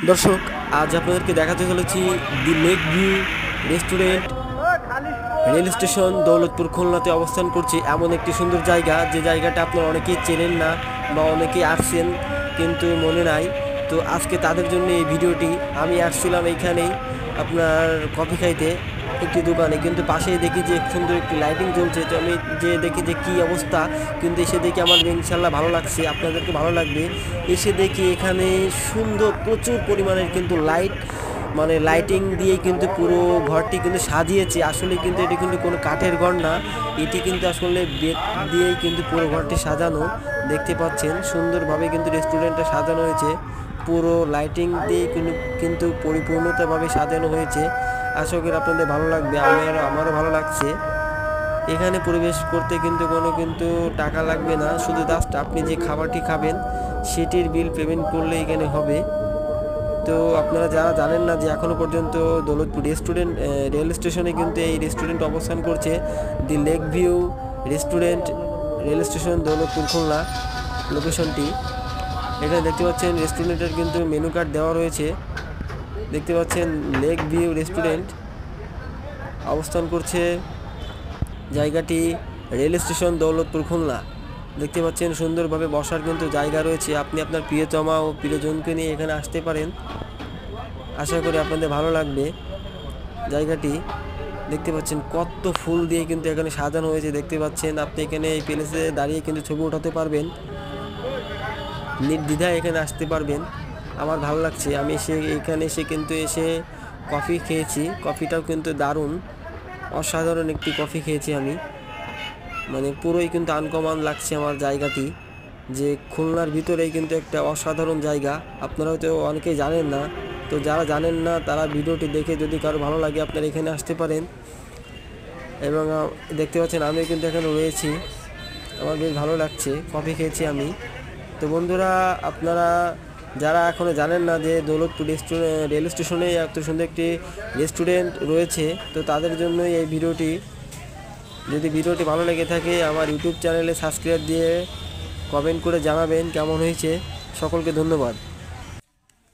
দর্শক, আজ আপনাদেরকে দেখাতে চলেছি দি lake view restaurant, rail station Daulatpur খুলনাতে অবস্থান করছে এমন একটি সুন্দর জায়গা, যে জায়গাটা আপনারা অনেকেই চেনেন না বা অনেকেই আসছেন কিন্তু মনে নাই। তো আজকে তাদের জন্য এই ভিডিওটি। আমি আসছিলাম এইখানেই আপনার কফি খাইতে একটি দোকানে, কিন্তু পাশেই দেখি যে সুন্দর একটি লাইটিং জ্বলছে। তো আমি যে দেখি যে কী অবস্থা, কিন্তু এসে দেখি আমার ইনশাল্লাহ ভালো লাগছে, আপনাদেরকে ভালো লাগবে। এসে দেখি এখানে সুন্দর প্রচুর পরিমাণের কিন্তু লাইট, মানে লাইটিং দিয়ে কিন্তু পুরো ঘরটি কিন্তু সাজিয়েছে। আসলে কিন্তু এটি কিন্তু কোনো কাঠের ঘর না, এটি কিন্তু আসলে বেত দিয়েই কিন্তু পুরো ঘরটি সাজানো। দেখতে পাচ্ছেন সুন্দরভাবে কিন্তু রেস্টুরেন্টটা সাজানো হয়েছে, পুরো লাইটিং দিয়ে কিন্তু পরিপূর্ণতাভাবে সাজানো হয়েছে। আশা করি আপনাদের ভালো লাগবে, আমারও ভালো লাগছে। এখানে পরিবেশ করতে কিন্তু টাকা লাগবে না, শুধু জাস্ট আপনি যে খাবারটি খাবেন সেটির বিল পেমেন্ট করলে এখানে হবে। তো আপনারা যারা জানেন না যে এখনও পর্যন্ত দৌলতপুর রেল স্টেশনে কিন্তু এই রেস্টুরেন্ট অবস্থান করছে, the lake view restaurant, rail station Daulatpur Khulna লোকেশনটি। এখানে দেখতে পাচ্ছেন রেস্টুরেন্টের কিন্তু মেনু কার্ড দেওয়া রয়েছে। দেখতে পাচ্ছেন লেক ভিউ রেস্টুরেন্ট অবস্থান করছে জায়গাটি রেল স্টেশন দৌলতপুর খুলনা। দেখতে পাচ্ছেন সুন্দরভাবে বসার কিন্তু জায়গা রয়েছে, আপনি আপনার প্রিয়তমা ও প্রিয়জনকে নিয়ে এখানে আসতে পারেন। আশা করি আপনাদের ভালো লাগবে জায়গাটি। দেখতে পাচ্ছেন কত ফুল দিয়ে কিন্তু এখানে সাজানো হয়েছে। দেখতে পাচ্ছেন আপনি এখানে এই প্লেসে দাঁড়িয়ে কিন্তু ছবি ওঠাতে পারবেন, নির্দ্বিধায় এখানে আসতে পারবেন। আমার ভালো লাগছে, আমি এখানে এসে কফি খেয়েছি, কফিটাও কিন্তু দারুণ, অসাধারণ একটি কফি খেয়েছি আমি। মানে পুরোই কিন্তু আনকমন লাগছে আমার জায়গাটি, যে খুলনার ভিতরেই কিন্তু একটা অসাধারণ জায়গা। আপনারা হয়তো অনেকেই জানেন না, তো যারা জানেন না তারা ভিডিওটি দেখে যদি কারো ভালো লাগে আপনারা এখানে আসতে পারেন। এবং দেখতে পাচ্ছেন আমিও কিন্তু এখানে রয়েছি, আমার বেশ ভালো লাগছে, কফি খেয়েছি আমি। তো বন্ধুরা, আপনারা যারা এখনও জানেন না যে দৌলতপুর রেল স্টেশনে এত সুন্দর একটি রেস্টুরেন্ট রয়েছে, তো তাদের জন্যই এই ভিডিওটি। যদি ভিডিওটি ভালো লেগে থাকে আমার ইউটিউব চ্যানেলে সাবস্ক্রাইব দিয়ে কমেন্ট করে জানাবেন কেমন হয়েছে। সকলকে ধন্যবাদ।